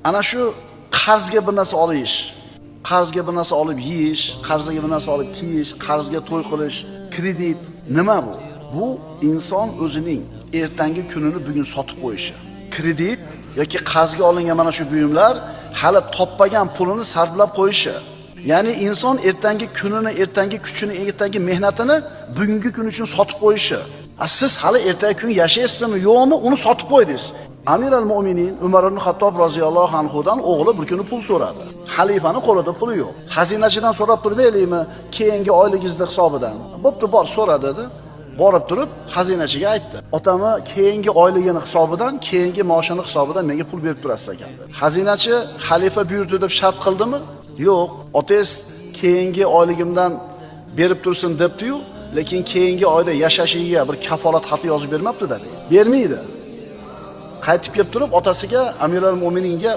ana shu qarzga bir narsa olish, qarzga bir narsa olib yeyish, qarzga bir narsa olib kiyish, qarzga to'y qilish, kredit nima bu? Bu inson o'zining ertangi kunini bugun sotib qo'yishi. Kredit yoki qarzga olingan mana shu buyumlar hali topmagan pulini sarflab qo'yishi. Ya'ni inson ertangi kunini, ertangi kuchini, ertangi mehnatini bugungi kun uchun sotib qo'yishi. Siz hali ertangi kun yashaysizmi, yo'qmi, uni sotib qo'ydingiz. Amir al-Mu'minin Umar ibn Xattob roziyallohu anhudan o'g'li bir kuni pul so'radi. Xalifani qo'lida puli yo'q. Xazinachidan so'rab turmaylikmi, keyingi oyligingizning hisobidan? Bo'pti, bor so'ra dedi. Borib turib xazinachiga aytdi. Otami keyingi oyligini hisobidan, keyingi maoshini hisobidan menga pul berib turasiz ekan dedi. Xazinachi xalifa buyurdi deb shart qildimi? Yo'q. Otangiz keyingi oyligimdan berib tursin debdi-yu, lekin keyingi oyda yashashiga bir kafolat xati yozib bermabdi dedi. Bermaydi. Qaytib kelib turib otasiga Amir al-Mu'mininga